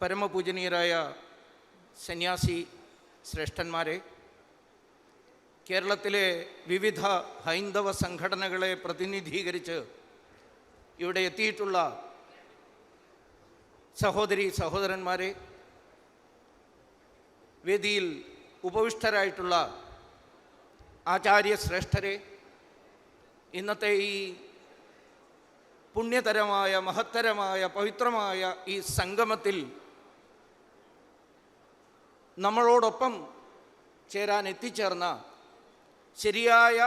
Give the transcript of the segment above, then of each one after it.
പരമപൂജനീയരായ സന്യാസി ശ്രേഷ്ഠന്മാരെ, കേരളത്തിലെ വിവിധ ഹൈന്ദവ സംഘടനകളെ പ്രതിനിധീകരിച്ച് ഇവിടെ എത്തിയിട്ടുള്ള സഹോദരി സഹോദരന്മാരെ, വേദിയിൽ ഉപവിഷ്ടരായിട്ടുള്ള ആചാര്യശ്രേഷ്ഠരെ, ഇന്നത്തെ ഈ പുണ്യതരമായ മഹത്തരമായ പവിത്രമായ ഈ സംഗമത്തിൽ നമ്മളോടൊപ്പം ചേരാൻ എത്തിച്ചേർന്ന ശരിയായ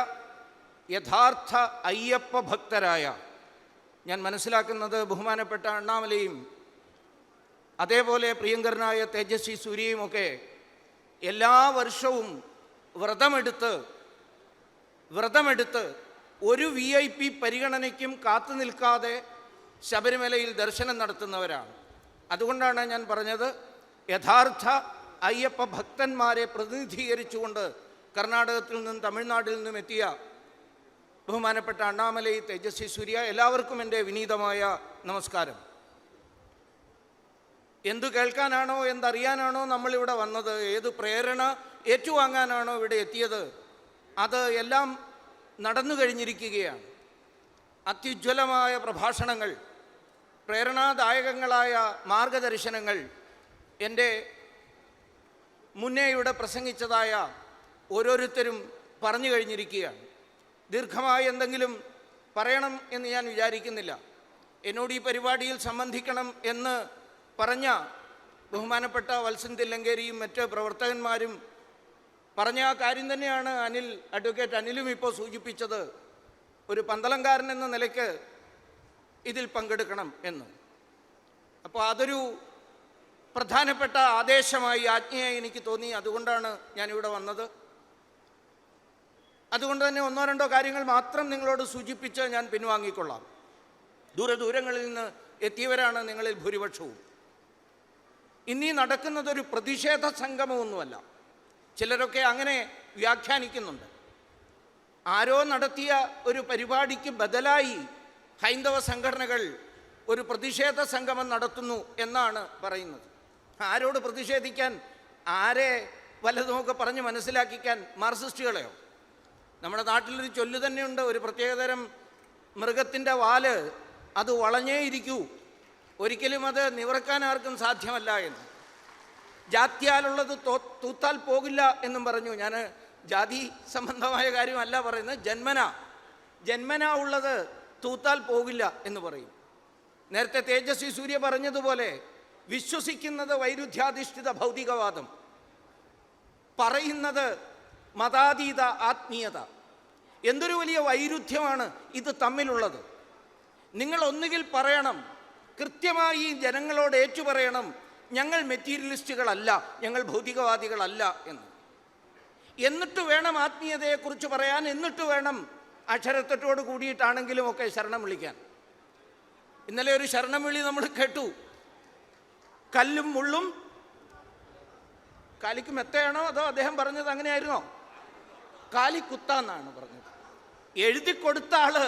യഥാർത്ഥ അയ്യപ്പ ഭക്തരായ, ഞാൻ മനസ്സിലാക്കുന്നത് ബഹുമാനപ്പെട്ട അണ്ണാമലയും അതേപോലെ പ്രിയങ്കരനായ തേജസ്വി സൂര്യയുമൊക്കെ എല്ലാ വർഷവും വ്രതമെടുത്ത് ഒരു VIP പരിഗണനയ്ക്കും കാത്തു നിൽക്കാതെ ശബരിമലയിൽ ദർശനം നടത്തുന്നവരാണ്. അതുകൊണ്ടാണ് ഞാൻ പറഞ്ഞത്, യഥാർത്ഥ അയ്യപ്പ ഭക്തന്മാരെ പ്രതിനിധീകരിച്ചുകൊണ്ട് കർണാടകത്തിൽ നിന്നും തമിഴ്നാട്ടിൽ നിന്നും എത്തിയ ബഹുമാനപ്പെട്ട അണ്ണാമലൈ, തേജസ്വി സൂര്യ, എല്ലാവർക്കും എൻ്റെ വിനീതമായ നമസ്കാരം. എന്തു കേൾക്കാനാണോ എന്തറിയാനാണോ നമ്മളിവിടെ വന്നത്, ഏത് പ്രേരണ ഏറ്റുവാങ്ങാനാണോ ഇവിടെ എത്തിയത്, അത് എല്ലാം നടന്നു കഴിഞ്ഞിരിക്കുകയാണ്. അത്യുജ്വലമായ പ്രഭാഷണങ്ങൾ, പ്രേരണാദായകങ്ങളായ മാർഗദർശനങ്ങൾ എൻ്റെ മുന്നേ ഇവിടെ പ്രസംഗിച്ചതായ ഓരോരുത്തരും പറഞ്ഞു കഴിഞ്ഞിരിക്കുകയാണ്. ദീർഘമായി എന്തെങ്കിലും പറയണം എന്ന് ഞാൻ വിചാരിക്കുന്നില്ല. എന്നോട് ഈ പരിപാടിയിൽ സംബന്ധിക്കണം എന്ന് പറഞ്ഞ ബഹുമാനപ്പെട്ട വത്സൻ തില്ലങ്കേരിയും മറ്റ് പ്രവർത്തകന്മാരും പറഞ്ഞ ആ കാര്യം തന്നെയാണ് അഡ്വക്കേറ്റ് അനിലും ഇപ്പോൾ സൂചിപ്പിച്ചത്. ഒരു പന്തളംകാരൻ എന്ന നിലയ്ക്ക് ഇതിൽ പങ്കെടുക്കണം എന്ന്. അപ്പോൾ അതൊരു പ്രധാനപ്പെട്ട ആദേശമായി, ആജ്ഞയായി എനിക്ക് തോന്നി. അതുകൊണ്ടാണ് ഞാനിവിടെ വന്നത്. അതുകൊണ്ട് തന്നെ ഒന്നോ രണ്ടോ കാര്യങ്ങൾ മാത്രം നിങ്ങളോട് സൂചിപ്പിച്ച് ഞാൻ പിൻവാങ്ങിക്കൊള്ളാം. ദൂരങ്ങളിൽ നിന്ന് എത്തിയവരാണ് നിങ്ങളിൽ ഭൂരിപക്ഷവും. ഇന്നീ നടക്കുന്നതൊരു പ്രതിഷേധ സംഗമമൊന്നുമല്ല. ചിലരൊക്കെ അങ്ങനെ വ്യാഖ്യാനിക്കുന്നുണ്ട്. ആരോ നടത്തിയ ഒരു പരിപാടിക്ക് ബദലായി ഹൈന്ദവ സംഘടനകൾ ഒരു പ്രതിഷേധ സംഗമം നടത്തുന്നു എന്നാണ് പറയുന്നത്. ആരോട് പ്രതിഷേധിക്കാൻ? ആരെ വല്ലതുമൊക്കെ പറഞ്ഞ് മനസ്സിലാക്കിക്കാൻ? മാർക്സിസ്റ്റുകളെയോ? നമ്മുടെ നാട്ടിലൊരു ചൊല്ല് തന്നെയുണ്ട്, ഒരു പ്രത്യേകതരം മൃഗത്തിൻ്റെ വാല് അത് വളഞ്ഞേ ഇരിക്കൂ, ഒരിക്കലും അത് നിവർക്കാൻ ആർക്കും സാധ്യമല്ല എന്ന്. ജാത്യാലുള്ളത് തൂത്താൽ പോകില്ല എന്നും പറഞ്ഞു. ഞാൻ ജാതി സംബന്ധമായ കാര്യമല്ല പറയുന്നത്, ജന്മന ഉള്ളത് തൂത്താൽ പോകില്ല എന്ന് പറയും. നേരത്തെ തേജസ്വി സൂര്യ പറഞ്ഞതുപോലെ വിശ്വസിക്കുന്നത് വൈരുദ്ധ്യാധിഷ്ഠിത ഭൗതികവാദം, പറയുന്നത് മതാതീത ആത്മീയത. എന്തൊരു വലിയ വൈരുദ്ധ്യമാണ് ഇത് തമ്മിലുള്ളത്. നിങ്ങൾ ഒന്നുകിൽ പറയണം, കൃത്യമായി ജനങ്ങളോട് ഏറ്റുപറയണം, ഞങ്ങൾ മെറ്റീരിയലിസ്റ്റുകളല്ല, ഞങ്ങൾ ഭൗതികവാദികളല്ല എന്ന്. എന്നിട്ട് വേണം ആത്മീയതയെക്കുറിച്ച് പറയാൻ, എന്നിട്ട് വേണം അക്ഷരത്തെറ്റോട് കൂടിയിട്ടാണെങ്കിലും ഒക്കെ ശരണം വിളിക്കാൻ. ഇന്നലെ ഒരു ശരണം വിളി നമ്മൾ കേട്ടു. കല്ലും മുള്ളും കാലിക്ക് മെത്തയാണോ അതോ അദ്ദേഹം പറഞ്ഞത് അങ്ങനെയായിരുന്നോ? കാലിക്കുത്താന്നാണ് പറഞ്ഞത്. എഴുതി കൊടുത്ത ആള്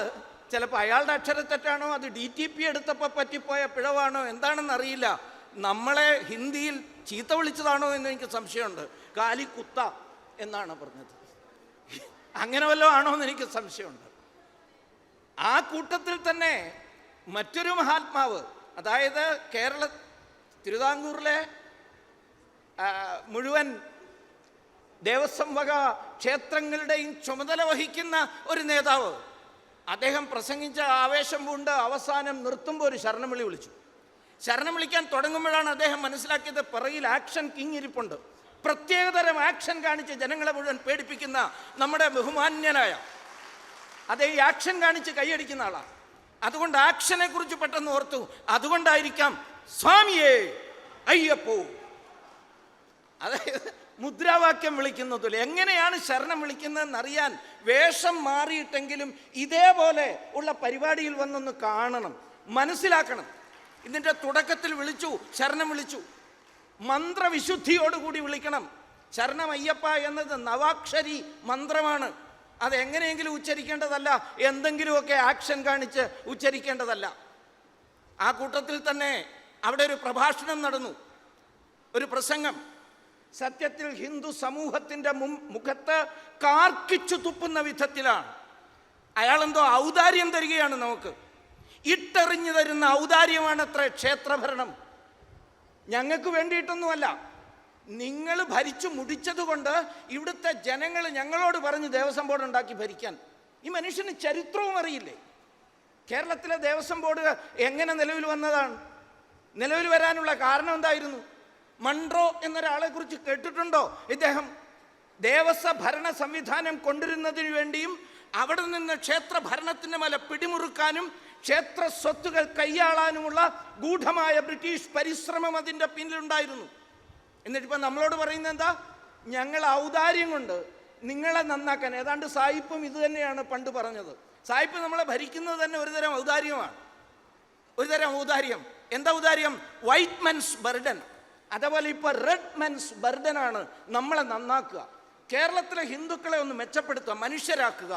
ചിലപ്പോൾ അയാളുടെ അക്ഷരത്തെറ്റാണോ, അത് DTP എടുത്തപ്പോൾ പറ്റിപ്പോയ പിഴവാണോ എന്താണെന്നറിയില്ല. നമ്മളെ ഹിന്ദിയിൽ ചീത്ത വിളിച്ചതാണോ എന്ന് എനിക്ക് സംശയമുണ്ട്. കാലിക്കുത്ത എന്നാണ് പറഞ്ഞത്. അങ്ങനെ വല്ലതും ആണോ എന്ന് എനിക്ക് സംശയമുണ്ട്. ആ കൂട്ടത്തിൽ തന്നെ മറ്റൊരു മഹാത്മാവ്, അതായത് തിരുവിതാംകൂറിലെ മുഴുവൻ ദേവസ്വം വക ക്ഷേത്രങ്ങളുടെയും ചുമതല വഹിക്കുന്ന ഒരു നേതാവ്, അദ്ദേഹം പ്രസംഗിച്ച ആവേശം പൂണ്ട് അവസാനം നിർത്തുമ്പോൾ ഒരു ശരണം വിളി വിളിച്ചു. ശരണം വിളിക്കാൻ തുടങ്ങുമ്പോഴാണ് അദ്ദേഹം മനസ്സിലാക്കിയത് പിറകിൽ ആക്ഷൻ കിങ് ഇരിപ്പുണ്ട്. പ്രത്യേകതരം ആക്ഷൻ കാണിച്ച് ജനങ്ങളെ മുഴുവൻ പേടിപ്പിക്കുന്ന നമ്മുടെ ബഹുമാന്യനായ അതേ ഈ ആക്ഷൻ കാണിച്ച് കൈയടിക്കുന്ന ആളാണ്. അതുകൊണ്ട് ആക്ഷനെ കുറിച്ച് പെട്ടെന്ന് ഓർത്തു. അതുകൊണ്ടായിരിക്കാം സ്വാമിയേ അയ്യപ്പോ, അതായത് മുദ്രാവാക്യം വിളിക്കുന്നതിൽ എങ്ങനെയാണ് ശരണം വിളിക്കുന്നതെന്നറിയാൻ വേഷം മാറിയിട്ടെങ്കിലും ഇതേപോലെ ഉള്ള പരിപാടിയിൽ വന്നൊന്ന് കാണണം, മനസ്സിലാക്കണം. ഇതിൻ്റെ തുടക്കത്തിൽ വിളിച്ചു, ശരണം വിളിച്ചു, മന്ത്രവിശുദ്ധിയോടുകൂടി വിളിക്കണം. ശരണം അയ്യപ്പ എന്നത് നവാക്ഷരി മന്ത്രമാണ്. അതെങ്ങനെയെങ്കിലും ഉച്ചരിക്കേണ്ടതല്ല, എന്തെങ്കിലുമൊക്കെ ആക്ഷൻ കാണിച്ച് ഉച്ചരിക്കേണ്ടതല്ല. ആ കൂട്ടത്തിൽ തന്നെ അവിടെ ഒരു പ്രഭാഷണം നടന്നു. ഒരു പ്രസംഗം സത്യത്തിൽ ഹിന്ദു സമൂഹത്തിൻ്റെ മുഖത്ത് കാർക്കിച്ചു തുപ്പുന്ന വിധത്തിലാണ്. അയാളെന്തോ ഔദാര്യം തരികയാണ്, നമുക്ക് ഇട്ടെറിഞ്ഞു തരുന്ന ഔദാര്യമാണ് അത്ര ക്ഷേത്രഭരണം. ഞങ്ങൾക്ക് വേണ്ടിയിട്ടൊന്നുമല്ല, നിങ്ങൾ ഭരിച്ചു മുടിച്ചതുകൊണ്ട് ഇവിടുത്തെ ജനങ്ങൾ ഞങ്ങളോട് പറഞ്ഞ് ദേവസ്വം ബോർഡ് ഉണ്ടാക്കി ഭരിക്കാൻ. ഈ മനുഷ്യന് ചരിത്രവും അറിയില്ലേ? കേരളത്തിലെ ദേവസ്വം ബോർഡ് എങ്ങനെ നിലവിൽ വന്നതാണ്? നിലവിൽ വരാനുള്ള കാരണം എന്തായിരുന്നു? മൺട്രോ എന്നൊരാളെ കുറിച്ച് കേട്ടിട്ടുണ്ടോ? ഇദ്ദേഹം ദേവസ്വ ഭരണ സംവിധാനം കൊണ്ടുവരുന്നതിന് വേണ്ടിയും അവിടെ നിന്ന് ക്ഷേത്ര ഭരണത്തിൻ്റെ മേലെ പിടിമുറുക്കാനും ക്ഷേത്ര സ്വത്തുകൾ കൈയാളാനുമുള്ള ഗൂഢമായ ബ്രിട്ടീഷ് പരിശ്രമം അതിൻ്റെ പിന്നിലുണ്ടായിരുന്നു. എന്നിട്ടിപ്പോൾ നമ്മളോട് പറയുന്നത് എന്താ? ഞങ്ങൾ ഔദാര്യം കൊണ്ട് നിങ്ങളെ നന്നാക്കാൻ. ഏതാണ്ട് സായിപ്പും ഇത് തന്നെയാണ് പണ്ട് പറഞ്ഞത്. സായിപ്പ് നമ്മളെ ഭരിക്കുന്നത് തന്നെ ഒരുതരം ഔദാര്യമാണ്, ഒരുതരം ഔദാര്യം. എന്താ ഔദാര്യം? White men's burden. അതേപോലെ ഇപ്പോൾ റെഡ് മെൻസ് ബർഡനാണ് നമ്മളെ നന്നാക്കുക, കേരളത്തിലെ ഹിന്ദുക്കളെ ഒന്ന് മെച്ചപ്പെടുത്തുക, മനുഷ്യരാക്കുക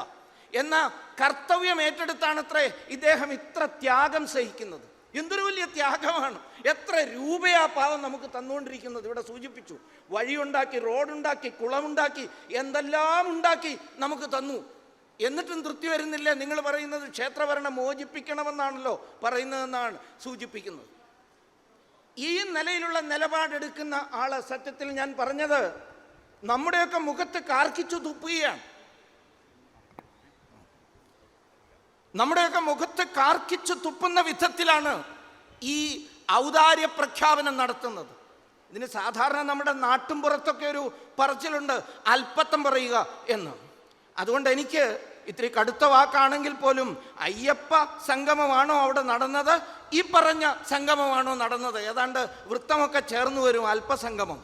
എന്ന കർത്തവ്യം ഏറ്റെടുത്താണത്രേ ഇദ്ദേഹം ഇത്ര ത്യാഗം സഹിക്കുന്നത്. എന്തൊരു വലിയ ത്യാഗമാണ്! എത്ര രൂപയാ പാവം നമുക്ക് തന്നുകൊണ്ടിരിക്കുന്നത്. ഇവിടെ സൂചിപ്പിച്ചു, വഴിയുണ്ടാക്കി, റോഡുണ്ടാക്കി, കുളമുണ്ടാക്കി, എന്തെല്ലാം ഉണ്ടാക്കി നമുക്ക് തന്നു. എന്നിട്ടും തൃപ്തി വരുന്നില്ല. നിങ്ങൾ പറയുന്നത് ക്ഷേത്രഭരണം മോചിപ്പിക്കണമെന്നാണല്ലോ പറയുന്നതെന്നാണ് സൂചിപ്പിക്കുന്നത്. ഈ നിലയിലുള്ള നിലപാടെടുക്കുന്ന ആള് സത്യത്തിൽ ഞാൻ പറഞ്ഞത് നമ്മുടെയൊക്കെ മുഖത്ത് കാർക്കിച്ചു തുപ്പുകയാണ്. നമ്മുടെയൊക്കെ മുഖത്ത് കാർക്കിച്ചു തുപ്പുന്ന വിധത്തിലാണ് ഈ ഔദാര്യ പ്രഖ്യാപനം നടത്തുന്നത്. ഇതിന് സാധാരണ നമ്മുടെ നാട്ടുംപുറത്തൊക്കെ ഒരു പറച്ചിലുണ്ട്, അല്പത്തം പറയുക എന്ന്. അതുകൊണ്ട് എനിക്ക് ഇത്തിരി കടുത്ത വാക്കാണെങ്കിൽ പോലും അയ്യപ്പ സംഗമമാണോ അവിടെ നടന്നത്, ഈ പറഞ്ഞ സംഗമമാണോ നടന്നത്? ഏതാണ്ട് വൃത്തമൊക്കെ ചേർന്ന് വരും, അല്പസംഗമം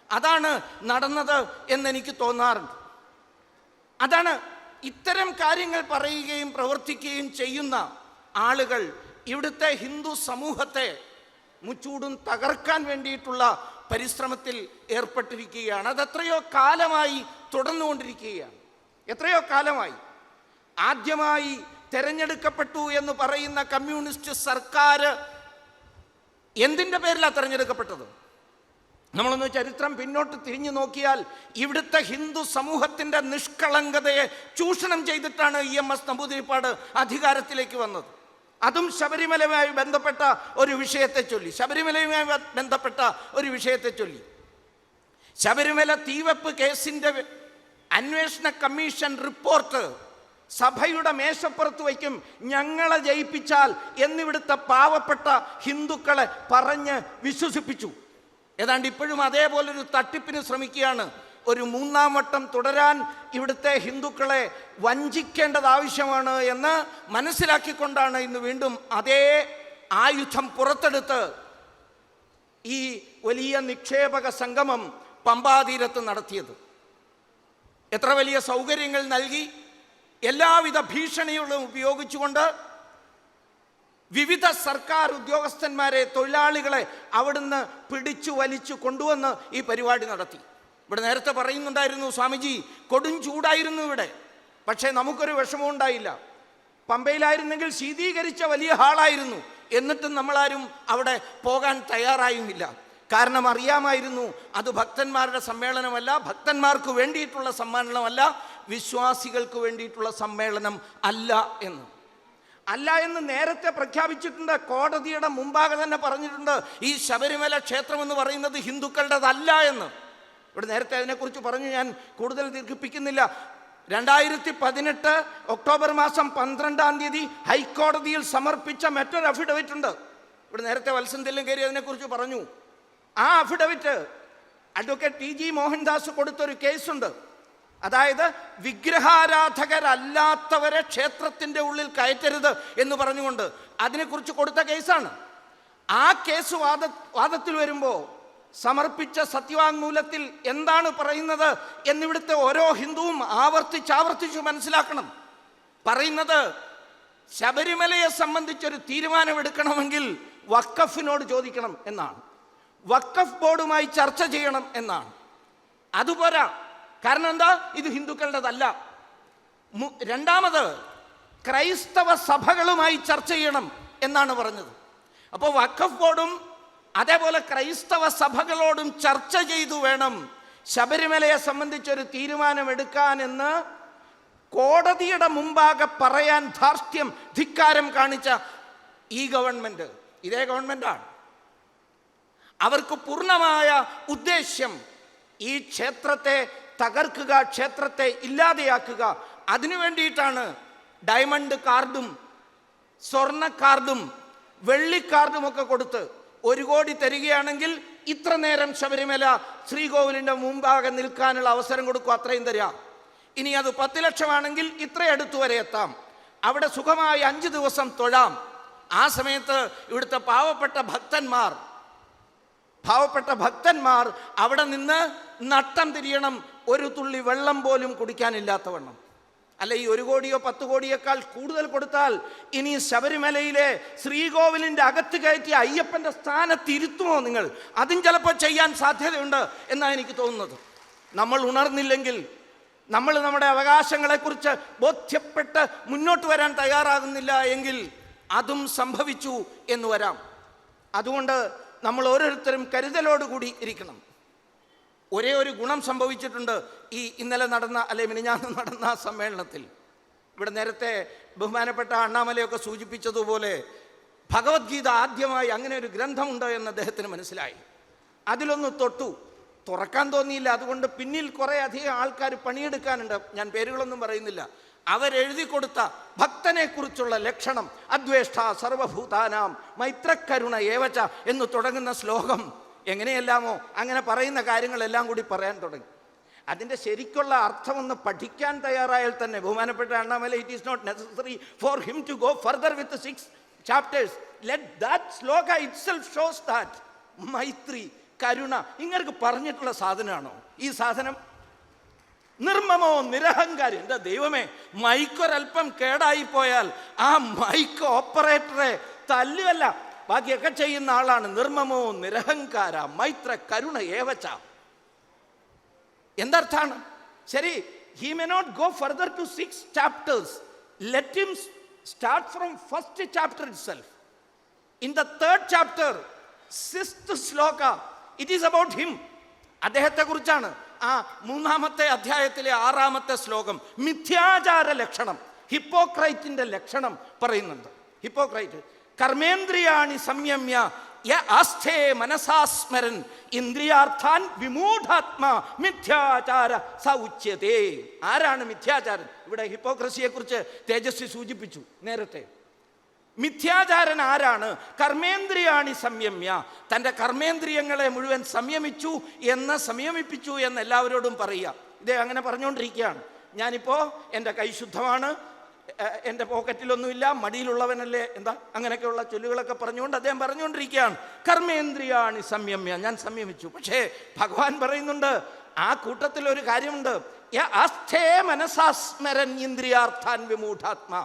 അതാണ് നടന്നത് എന്നെനിക്ക് തോന്നാറുണ്ട്. അതാണ് ഇത്തരം കാര്യങ്ങൾ പറയുകയും പ്രവർത്തിക്കുകയും ചെയ്യുന്ന ആളുകൾ ഇവിടുത്തെ ഹിന്ദു സമൂഹത്തെ മുച്ചൂടും തകർക്കാൻ വേണ്ടിയിട്ടുള്ള പരിശ്രമത്തിൽ ഏർപ്പെട്ടിരിക്കുകയാണ്. അതെത്രയോ കാലമായി തുടർന്നുകൊണ്ടിരിക്കുകയാണ്, എത്രയോ കാലമായി. ആദ്യമായി തെരഞ്ഞെടുക്കപ്പെട്ടു എന്ന് പറയുന്ന കമ്മ്യൂണിസ്റ്റ് സർക്കാർ എന്തിൻ്റെ പേരിലാണ് തെരഞ്ഞെടുക്കപ്പെട്ടത്? നമ്മളൊന്ന് ചരിത്രം പിന്നോട്ട് തിരിഞ്ഞു നോക്കിയാൽ ഇവിടുത്തെ ഹിന്ദു സമൂഹത്തിൻ്റെ നിഷ്കളങ്കതയെ ചൂഷണം ചെയ്തിട്ടാണ് EMS നമ്പൂതിരിപ്പാട് അധികാരത്തിലേക്ക് വന്നത്. അതും ശബരിമലയുമായി ബന്ധപ്പെട്ട ഒരു വിഷയത്തെ ചൊല്ലി, ശബരിമല തീവെപ്പ് കേസിൻ്റെ അന്വേഷണ കമ്മീഷൻ റിപ്പോർട്ട് സഭയുടെ മേശപ്പുറത്ത് വയ്ക്കും, ഞങ്ങളെ ജയിപ്പിച്ചാൽ എന്നിവിടുത്തെ പാവപ്പെട്ട ഹിന്ദുക്കളെ പറഞ്ഞ് വിശ്വസിപ്പിച്ചു. ഏതാണ്ട് ഇപ്പോഴും അതേപോലൊരു തട്ടിപ്പിന് ശ്രമിക്കുകയാണ്. ഒരു മൂന്നാം വട്ടം തുടരാൻ ഇവിടുത്തെ ഹിന്ദുക്കളെ വഞ്ചിക്കേണ്ടത് ആവശ്യമാണ് എന്ന് മനസ്സിലാക്കിക്കൊണ്ടാണ് ഇന്ന് വീണ്ടും അതേ ആയുധം പുറത്തെടുത്ത് ഈ വലിയ നിക്ഷേപക സംഗമം പമ്പാതീരത്ത് നടത്തിയത്. എത്ര വലിയ സൗകര്യങ്ങൾ നൽകി, എല്ലാവിധ ഭീഷണികളും ഉപയോഗിച്ചുകൊണ്ട് വിവിധ സർക്കാർ ഉദ്യോഗസ്ഥന്മാരെ, തൊഴിലാളികളെ അവിടുന്ന് പിടിച്ചു വലിച്ചു കൊണ്ടുവന്ന് ഈ പരിപാടി നടത്തി. ഇവിടെ നേരത്തെ പറയുന്നുണ്ടായിരുന്നു സ്വാമിജി, കൊടും ചൂടായിരുന്നു ഇവിടെ, പക്ഷേ നമുക്കൊരു വിഷമവും ഉണ്ടായില്ല. പമ്പയിലായിരുന്നെങ്കിൽ ശീതീകരിച്ച വലിയ ഹാളായിരുന്നു, എന്നിട്ടും നമ്മളാരും അവിടെ പോകാൻ തയ്യാറായുമില്ല. കാരണം അറിയാമായിരുന്നു അത് ഭക്തന്മാരുടെ സമ്മേളനമല്ല, ഭക്തന്മാർക്ക് വേണ്ടിയിട്ടുള്ള സമ്മേളനമല്ല, വിശ്വാസികൾക്ക് വേണ്ടിയിട്ടുള്ള സമ്മേളനം അല്ല എന്ന് നേരത്തെ പ്രഖ്യാപിച്ചിട്ടുണ്ട്. കോടതിയുടെ മുമ്പാകെ തന്നെ പറഞ്ഞിട്ടുണ്ട്, ഈ ശബരിമല ക്ഷേത്രം എന്ന് പറയുന്നത് ഹിന്ദുക്കളുടേതല്ല എന്ന്. ഇവിടെ നേരത്തെ അതിനെക്കുറിച്ച് പറഞ്ഞു, ഞാൻ കൂടുതൽ ദീർഘിപ്പിക്കുന്നില്ല. 2018 ഒക്ടോബർ മാസം 12-ാം തീയതി ഹൈക്കോടതിയിൽ സമർപ്പിച്ച മറ്റൊരു അഫിഡവിറ്റ് ഉണ്ട്. ഇവിടെ നേരത്തെ വത്സന്തെല്ലും കയറി അതിനെക്കുറിച്ച് പറഞ്ഞു. ആ അഫിഡവിറ്റ് അഡ്വക്കേറ്റ് TG മോഹൻദാസ് കൊടുത്തൊരു കേസുണ്ട്. അതായത് വിഗ്രഹാരാധകരല്ലാത്തവരെ ക്ഷേത്രത്തിൻ്റെ ഉള്ളിൽ കയറ്റരുത് എന്ന് പറഞ്ഞുകൊണ്ട് അതിനെക്കുറിച്ച് കൊടുത്ത കേസാണ്. ആ കേസ് വാദത്തിൽ വരുമ്പോൾ സമർപ്പിച്ച സത്യവാങ്മൂലത്തിൽ എന്താണ് പറയുന്നത് എന്നിവിടുത്തെ ഓരോ ഹിന്ദുവും ആവർത്തിച്ച് മനസ്സിലാക്കണം. പറയുന്നത് ശബരിമലയെ സംബന്ധിച്ചൊരു തീരുമാനമെടുക്കണമെങ്കിൽ വഖഫിനോട് ചോദിക്കണം എന്നാണ്, വഖഫ് ബോർഡുമായി ചർച്ച ചെയ്യണം എന്നാണ്. അതുപോരാ, കാരണം എന്താ, ഇത് ഹിന്ദുക്കളുടേതല്ല. രണ്ടാമത് ക്രൈസ്തവ സഭകളുമായി ചർച്ച ചെയ്യണം എന്നാണ് പറഞ്ഞത്. അപ്പോൾ വഖഫ് ബോർഡും അതേപോലെ ക്രൈസ്തവ സഭകളോടും ചർച്ച ചെയ്തു വേണം ശബരിമലയെ സംബന്ധിച്ചൊരു തീരുമാനമെടുക്കാനെന്ന് കോടതിയുടെ മുമ്പാകെ പറയാൻ ധാർഷ്ട്യം, ധിക്കാരം കാണിച്ച ഈ ഗവൺമെൻറ്, ഇതേ ഗവൺമെൻറ്റാണ്. അവർക്ക് പൂർണ്ണമായ ഉദ്ദേശ്യം ഈ ക്ഷേത്രത്തെ തകർക്കുക, ക്ഷേത്രത്തെ ഇല്ലാതെയാക്കുക. അതിനു വേണ്ടിയിട്ടാണ് ഡയമണ്ട് കാർഡും സ്വർണ്ണ കാർഡും വെള്ളിക്കാർഡും ഒക്കെ കൊടുത്ത് 1 കോടി തരികയാണെങ്കിൽ ഇത്ര നേരം ശബരിമല ശ്രീകോവിലിൻ്റെ മുമ്പാകെ നിൽക്കാനുള്ള അവസരം കൊടുക്കും, അത്രയും തരാം. ഇനി അത് 10 ലക്ഷമാണെങ്കിൽ ഇത്ര അടുത്ത് വരെ എത്താം, അവിടെ സുഖമായി 5 ദിവസം തൊഴാം. ആ സമയത്ത് ഇവിടുത്തെ പാവപ്പെട്ട ഭക്തന്മാർ അവിടെ നിന്ന് നട്ടം തിരിയണം, ഒരു തുള്ളി വെള്ളം പോലും കുടിക്കാനില്ലാത്തവണ്ണം. അല്ല, ഈ 1 കോടിയോ 10 കോടിയേക്കാൾ കൂടുതൽ കൊടുത്താൽ ഇനി ശബരിമലയിലെ ശ്രീകോവിലിൻ്റെ അകത്ത് കയറ്റി അയ്യപ്പൻ്റെ സ്ഥാനത്തിരുത്തുമോ നിങ്ങൾ? അതും ചിലപ്പോൾ ചെയ്യാൻ സാധ്യതയുണ്ട് എന്നാണ് എനിക്ക് തോന്നുന്നത്. നമ്മൾ ഉണർന്നില്ലെങ്കിൽ, നമ്മൾ നമ്മുടെ അവകാശങ്ങളെക്കുറിച്ച് ബോധ്യപ്പെട്ട് മുന്നോട്ട് വരാൻ തയ്യാറാകുന്നില്ല എങ്കിൽ അതും സംഭവിച്ചു എന്ന് വരാം. അതുകൊണ്ട് നമ്മൾ ഓരോരുത്തരും കരുതലോടുകൂടി ഇരിക്കണം. ഒരേ ഒരു ഗുണം സംഭവിച്ചിട്ടുണ്ട് ഈ ഇന്നലെ നടന്ന, അല്ലെ മിനിഞ്ഞാന്ന് നടന്ന സമ്മേളനത്തിൽ. ഇവിടെ നേരത്തെ ബഹുമാനപ്പെട്ട അണ്ണാമലയൊക്കെ സൂചിപ്പിച്ചതുപോലെ ഭഗവത്ഗീത ആദ്യമായി അങ്ങനെ ഒരു ഗ്രന്ഥമുണ്ട് എന്ന് അദ്ദേഹത്തിന് മനസ്സിലായി. അതിലൊന്ന് തുറക്കാൻ തോന്നിയില്ല. അതുകൊണ്ട് പിന്നിൽ കുറേ അധികം ആൾക്കാർ പണിയെടുക്കാനുണ്ട്. ഞാൻ പേരുകളൊന്നും പറയുന്നില്ല. അവരെഴുതി കൊടുത്ത ഭക്തനെ കുറിച്ചുള്ള ലക്ഷണം, അദ്വേഷ്ട സർവഭൂതാനാം മൈത്രക്കരുണ ഏവച എന്ന് തുടങ്ങുന്ന ശ്ലോകം എങ്ങനെയെല്ലാമോ അങ്ങനെ പറയുന്ന കാര്യങ്ങളെല്ലാം കൂടി പറയാൻ തുടങ്ങി. അതിൻ്റെ ശരിക്കുള്ള അർത്ഥമൊന്ന് പഠിക്കാൻ തയ്യാറായാൽ തന്നെ ബഹുമാനപ്പെട്ട Annamalai, it is not necessary for him to go further with 6 chapters. Let that shloka itself shows that maitri, karuna ഇങ്ങൾക്ക് പറഞ്ഞിട്ടുള്ള സാധനമാണോ ഈ സാധനം? നിർമ്മമോ നിരഹങ്കാരി. എന്താ ദൈവമേ, മൈക്കൊരൽപ്പം കേടായി പോയാൽ ആ മൈക്ക് ഓപ്പറേറ്ററെ തല്ലുകയല്ല, ബാക്കിയൊക്കെ ചെയ്യുന്ന ആളാണ്. നിർമ്മമോ നിരഹങ്കാര മൈത്ര കരുണ ഏവച്ച. എന്തർത്ഥാണ്? ശരി, he may not go further to 6 chapters. Let him start from first chapter itself. In the 3rd chapter, 6th Shloka, it is about him. അദ്ദേഹത്തെ കുറിച്ചാണ്. ആ 3-ാമത്തെ അധ്യായത്തിലെ 6-ാമത്തെ ശ്ലോകം മിഥ്യാചാര ലക്ഷണം, ഹിപ്പോക്രൈറ്റിന്റെ ലക്ഷണം പറയുന്നുണ്ട്. ഹിപ്പോക്രൈറ്റ് കർമ്മേന്ദ്രിയാണി സംയമ്യ യ ആസ്ഥേ മനസാസ്മരൻ ഇന്ദ്രിയാർത്ഥാൻ വിമൂഢാത്മാ മിഥ്യാചാര സ ഉച്യതേ. ആരാണ് മിഥ്യാചാരൻ? ഇവിടെ ഹിപ്പോക്രസിയെ കുറിച്ച് തേജസ്വി സൂചിപ്പിച്ചു നേരത്തെ. മിഥ്യാചാരൻ ആരാണ്? കർമ്മേന്ദ്രിയാണി സംയമ്യ, തൻ്റെ കർമ്മേന്ദ്രിയങ്ങളെ മുഴുവൻ സംയമിപ്പിച്ചു എന്ന് എല്ലാവരോടും പറയുക. ഇതേ അങ്ങനെ പറഞ്ഞുകൊണ്ടിരിക്കുകയാണ്. ഞാനിപ്പോൾ എൻ്റെ കൈ ശുദ്ധമാണ്, എൻ്റെ പോക്കറ്റിലൊന്നുമില്ല, മടിയിലുള്ളവനല്ലേ, എന്താ അങ്ങനെയൊക്കെയുള്ള ചൊല്ലുകളൊക്കെ പറഞ്ഞുകൊണ്ട് അദ്ദേഹം പറഞ്ഞുകൊണ്ടിരിക്കുകയാണ് കർമ്മേന്ദ്രിയാണി സംയമ്യ, ഞാൻ സംയമിച്ചു. പക്ഷേ ഭഗവാൻ പറയുന്നുണ്ട് ആ കൂട്ടത്തിൽ ഒരു കാര്യമുണ്ട്, ആസ്ഥേ മനസാസ്മരൻ ഇന്ദ്രിയാർത്ഥാൻ വിമൂഢാത്മാ.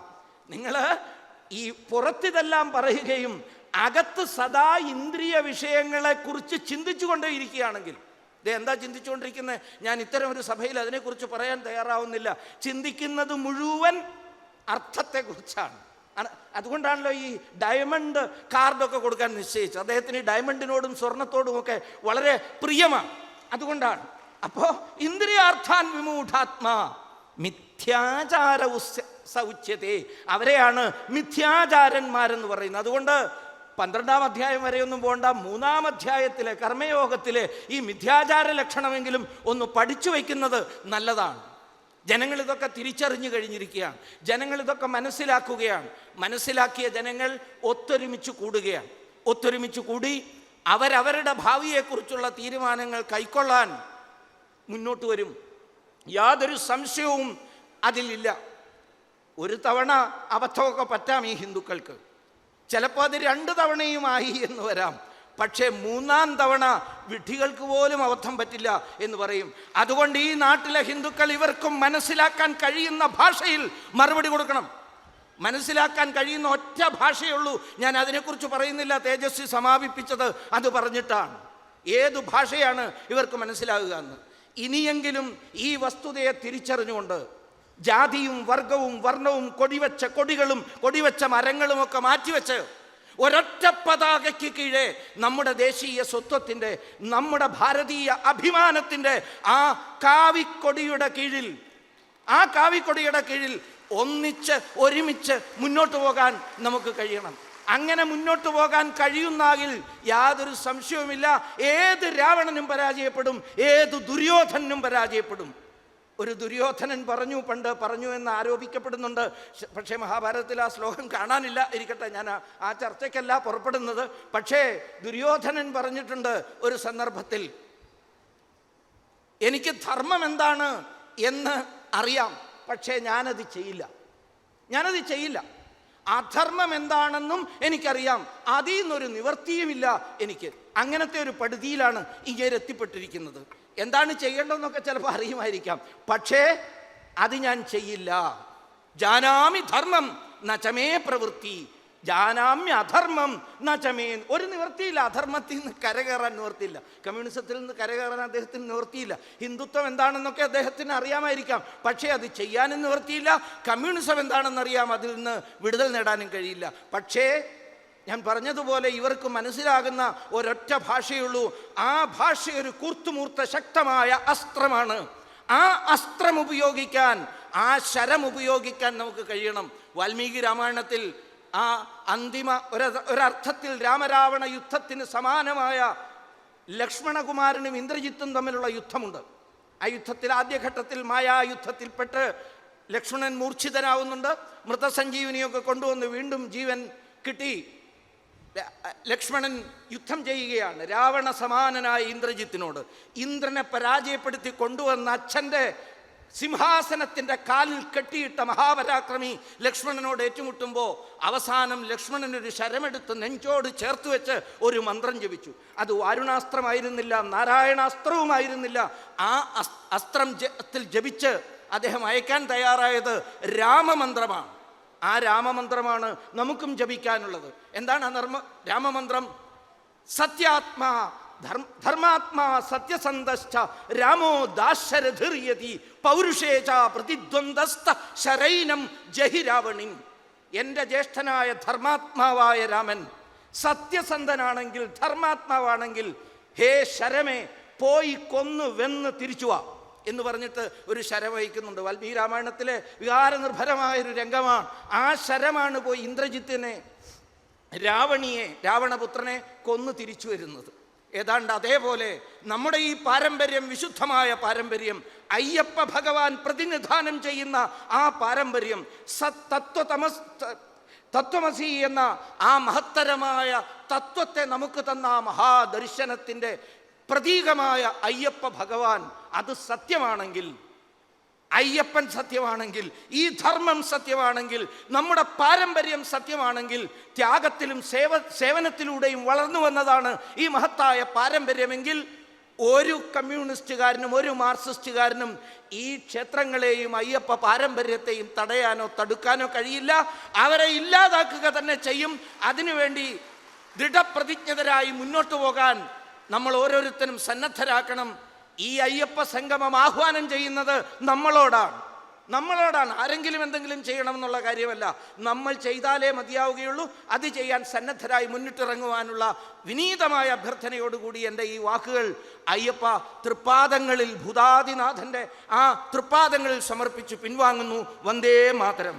നിങ്ങൾ ഈ പുറത്തിതെല്ലാം പറയുകയും അകത്ത് സദാ ഇന്ദ്രിയ വിഷയങ്ങളെ കുറിച്ച് ചിന്തിച്ചു കൊണ്ടേയിരിക്കുകയാണെങ്കിൽ, ഇത് എന്താ ചിന്തിച്ചുകൊണ്ടിരിക്കുന്നത്? ഞാൻ ഇത്തരം ഒരു സഭയിൽ അതിനെക്കുറിച്ച് പറയാൻ തയ്യാറാവുന്നില്ല. ചിന്തിക്കുന്നത് മുഴുവൻ അർത്ഥത്തെക്കുറിച്ചാണ്. അതുകൊണ്ടാണല്ലോ ഈ ഡയമണ്ട് കാർഡൊക്കെ കൊടുക്കാൻ നിശ്ചയിച്ചത്. അദ്ദേഹത്തിന് ഡയമണ്ടിനോടും സ്വർണത്തോടും ഒക്കെ വളരെ പ്രിയമാണ്. അതുകൊണ്ടാണ്. അപ്പോൾ ഇന്ദ്രിയാർത്ഥാൻ വിമൂഢാത്മാ മിഥ്യാചാര സൗച്യത്തെ, അവരെയാണ് മിഥ്യാചാരന്മാരെന്ന് പറയുന്നത്. അതുകൊണ്ട് 12-ാം അധ്യായം വരെയൊന്നും പോകണ്ട, 3-ാം അധ്യായത്തിലെ കർമ്മയോഗത്തിലെ ഈ മിഥ്യാചാര ലക്ഷണമെങ്കിലും ഒന്ന് പഠിച്ചു വയ്ക്കുന്നത് നല്ലതാണ്. ജനങ്ങൾ ഇതൊക്കെ തിരിച്ചറിഞ്ഞു കഴിഞ്ഞിരിക്കുകയാണ്. ജനങ്ങൾ ഇതൊക്കെ മനസ്സിലാക്കുകയാണ്. മനസ്സിലാക്കിയ ജനങ്ങൾ ഒത്തൊരുമിച്ച് കൂടുകയാണ്. ഒത്തൊരുമിച്ച് കൂടി അവരവരുടെ ഭാവിയെക്കുറിച്ചുള്ള തീരുമാനങ്ങൾ കൈക്കൊള്ളാൻ മുന്നോട്ട് വരും. യാതൊരു സംശയവും അതിലില്ല. ഒരു തവണ അബദ്ധമൊക്കെ പറ്റാം ഈ ഹിന്ദുക്കൾക്ക്, ചിലപ്പോൾ അത് 2 തവണയുമായി എന്ന് വരാം. പക്ഷേ 3-ാം തവണ വിഡ്ഢികൾക്ക് പോലും അബദ്ധം പറ്റില്ല എന്ന് പറയും. അതുകൊണ്ട് ഈ നാട്ടിലെ ഹിന്ദുക്കൾ ഇവർക്കും മനസ്സിലാക്കാൻ കഴിയുന്ന ഭാഷയിൽ മറുപടി കൊടുക്കണം. മനസ്സിലാക്കാൻ കഴിയുന്ന ഒറ്റ ഭാഷയുള്ളൂ. ഞാൻ അതിനെക്കുറിച്ച് പറയുന്നില്ല, തേജസ്വി സമാപിപ്പിച്ചത് അത് പറഞ്ഞിട്ടാണ്. ഏതു ഭാഷയാണ് ഇവർക്ക് മനസ്സിലാകുക എന്ന്. ഇനിയെങ്കിലും ഈ വസ്തുതയെ തിരിച്ചറിഞ്ഞുകൊണ്ട് ജാതിയും വർഗവും വർണ്ണവും കൊടിവെച്ച കൊടികളും കൊടിവെച്ച മരങ്ങളുമൊക്കെ മാറ്റിവെച്ച് ഒരൊറ്റ പതാകയ്ക്ക് കീഴെ നമ്മുടെ ദേശീയ സ്വത്വത്തിൻ്റെ, നമ്മുടെ ഭാരതീയ അഭിമാനത്തിൻ്റെ ആ കാവിക്കൊടിയുടെ കീഴിൽ ഒന്നിച്ച് ഒരുമിച്ച് മുന്നോട്ട് പോകാൻ നമുക്ക് കഴിയണം. അങ്ങനെ മുന്നോട്ട് പോകാൻ കഴിയുന്നെങ്കിൽ യാതൊരു സംശയവുമില്ല, ഏത് രാവണനും പരാജയപ്പെടും, ഏത് ദുര്യോധനും പരാജയപ്പെടും. ഒരു ദുര്യോധനൻ പണ്ട് പറഞ്ഞു എന്ന് ആരോപിക്കപ്പെടുന്നുണ്ട്. പക്ഷേ മഹാഭാരതത്തിൽ ആ ശ്ലോകം കാണാനില്ല. ഇരിക്കട്ടെ, ഞാൻ ആ ചർച്ചയ്ക്കല്ല പുറപ്പെടുന്നത്. പക്ഷേ ദുര്യോധനൻ പറഞ്ഞിട്ടുണ്ട് ഒരു സന്ദർഭത്തിൽ, എനിക്ക് ധർമ്മം എന്താണ് എന്ന് അറിയാം, പക്ഷേ ഞാനത് ചെയ്യില്ല. അധർമ്മം എന്താണെന്നും എനിക്കറിയാം, അതിൽ നിന്നൊരു നിവർത്തിയുമില്ല എനിക്ക്. അങ്ങനത്തെ ഒരു പടുതിയിലാണ് ഇങ്ങനെ എത്തിപ്പെട്ടിരിക്കുന്നത്. എന്താണ് ചെയ്യേണ്ടതെന്നൊക്കെ ചിലപ്പോൾ അറിയുമായിരിക്കാം, പക്ഷേ അത് ഞാൻ ചെയ്യില്ല. ജാനാമി ധർമ്മം നചമേ പ്രവൃത്തി, ജാനാമ്യ അധർമ്മം നചമേ. ഒരു നിവർത്തിയില്ല, അധർമ്മത്തിൽ നിന്ന് കരകയറാൻ നിവർത്തിയില്ല. കമ്മ്യൂണിസത്തിൽ നിന്ന് കരകയറാൻ അദ്ദേഹത്തിന് നിവർത്തിയില്ല. ഹിന്ദുത്വം എന്താണെന്നൊക്കെ അദ്ദേഹത്തിന് അറിയാമായിരിക്കാം, പക്ഷേ അത് ചെയ്യാനും നിവർത്തിയില്ല. കമ്മ്യൂണിസം എന്താണെന്നറിയാം, അതിൽ നിന്ന് വിടുതൽ നേടാനും കഴിയില്ല. പക്ഷേ ഞാൻ പറഞ്ഞതുപോലെ ഇവർക്ക് മനസ്സിലാകുന്ന ഒരൊറ്റ ഭാഷയുള്ളൂ. ആ ഭാഷ ഒരു കൂർത്തുമൂർത്ത ശക്തമായ അസ്ത്രമാണ്. ആ അസ്ത്രം ഉപയോഗിക്കാൻ, ആ ശരം ഉപയോഗിക്കാൻ നമുക്ക് കഴിയണം. വാൽമീകി രാമായണത്തിൽ ആ അന്തിമ ഒരർത്ഥത്തിൽ രാമരാവണ യുദ്ധത്തിന് സമാനമായ ലക്ഷ്മണകുമാരനും ഇന്ദ്രജിത്തും തമ്മിലുള്ള യുദ്ധമുണ്ട്. ആ യുദ്ധത്തിൽ ആദ്യഘട്ടത്തിൽ മായായുദ്ധത്തിൽപ്പെട്ട് ലക്ഷ്മണൻ മൂർച്ഛിതനാവുന്നുണ്ട്. മൃതസഞ്ജീവനിയൊക്കെ കൊണ്ടുവന്ന് വീണ്ടും ജീവൻ കിട്ടി. ലക്ഷ്മണൻ യുദ്ധം ചെയ്യുകയാണ് രാവണ സമാനനായ ഇന്ദ്രജിത്തിനോട്. ഇന്ദ്രനെ പരാജയപ്പെടുത്തി കൊണ്ടുവന്ന അച്ഛൻ്റെ സിംഹാസനത്തിൻ്റെ കാലിൽ കെട്ടിയിട്ട മഹാപരാക്രമി ലക്ഷ്മണനോട് ഏറ്റുമുട്ടുമ്പോൾ അവസാനം ലക്ഷ്മണനൊരു ശരമെടുത്ത് നെഞ്ചോട് ചേർത്ത് വെച്ച് ഒരു മന്ത്രം ജപിച്ചു. അത് വാരുണാസ്ത്രമായിരുന്നില്ല, നാരായണാസ്ത്രവുമായിരുന്നില്ല. ആ അസ്ത്രത്തിൽ ജപിച്ച് അദ്ദേഹം അയക്കാൻ തയ്യാറായത് രാമമന്ത്രമാണ്. ആ രാമമന്ത്രമാണ് നമുക്കും ജപിക്കാനുള്ളത്. എന്താണ് ആ രാമമന്ത്രം? സത്യാത്മാ ധർമാത്മാ സത്യസന്ധശ്ച രാമോ ദാശരഥിർയതി പൗരുഷേച പ്രതിദ്വന്ദ്വസ്ഥ ശരൈനം ജഹി രാവണിം. എൻ്റെ ജ്യേഷ്ഠനായ ധർമാത്മാവായ രാമൻ സത്യസന്ധനാണെങ്കിൽ, ധർമാത്മാവാണെങ്കിൽ, ഹേ ശരമേ പോയി കൊന്നു വെന്ന് തിരിച്ചു വാ എന്ന് പറഞ്ഞിട്ട് ഒരു ശരം വഹിക്കുന്നുണ്ട്. വാൽമീകി രാമായണത്തിലെ വികാരനിർഭരമായൊരു രംഗമാണ്. ആ ശരമാണ് പോയി ഇന്ദ്രജിത്തിനെ, രാവണപുത്രനെ കൊന്നു തിരിച്ചു വരുന്നത്. ഏതാണ്ട് അതേപോലെ നമ്മുടെ ഈ പാരമ്പര്യം, വിശുദ്ധമായ പാരമ്പര്യം, അയ്യപ്പ ഭഗവാൻ പ്രതിനിധാനം ചെയ്യുന്ന ആ പാരമ്പര്യം, തത്വമസി എന്ന ആ മഹത്തരമായ തത്വത്തെ നമുക്ക് തന്ന ആ മഹാദർശനത്തിൻ്റെ പ്രതീകമായ അയ്യപ്പ ഭഗവാൻ അത് സത്യമാണെങ്കിൽ, അയ്യപ്പൻ സത്യമാണെങ്കിൽ, ഈ ധർമ്മം സത്യമാണെങ്കിൽ, നമ്മുടെ പാരമ്പര്യം സത്യമാണെങ്കിൽ, ത്യാഗത്തിലും സേവനത്തിലൂടെയും വളർന്നു വന്നതാണ് ഈ മഹത്തായ പാരമ്പര്യമെങ്കിൽ, ഒരു കമ്മ്യൂണിസ്റ്റുകാരനും ഒരു മാർക്സിസ്റ്റുകാരനും ഈ ക്ഷേത്രങ്ങളെയും അയ്യപ്പ പാരമ്പര്യത്തെയും തടയാനോ തടുക്കാനോ കഴിയില്ല. അവരെ ഇല്ലാതാക്കുക തന്നെ ചെയ്യും. അതിനുവേണ്ടി ദൃഢപ്രതിജ്ഞതരായി മുന്നോട്ട് പോകാൻ നമ്മൾ ഓരോരുത്തരും സന്നദ്ധരാക്കണം. ഈ അയ്യപ്പ സംഗമം ആഹ്വാനം ചെയ്യുന്നത് നമ്മളോടാണ്. ആരെങ്കിലും എന്തെങ്കിലും ചെയ്യണമെന്നുള്ള കാര്യമല്ല. നമ്മൾ ചെയ്താലേ മതിയാവുകയുള്ളൂ. അത് ചെയ്യാൻ സന്നദ്ധരായി മുന്നിട്ടിറങ്ങുവാനുള്ള വിനീതമായ അഭ്യർത്ഥനയോടുകൂടി എൻ്റെ ഈ വാക്കുകൾ അയ്യപ്പ തൃപ്പാദങ്ങളിൽ, ഭൂതാദിനാഥൻ്റെ ആ തൃപ്പാദങ്ങളിൽ സമർപ്പിച്ച് പിൻവാങ്ങുന്നു. വന്ദേ മാതരം.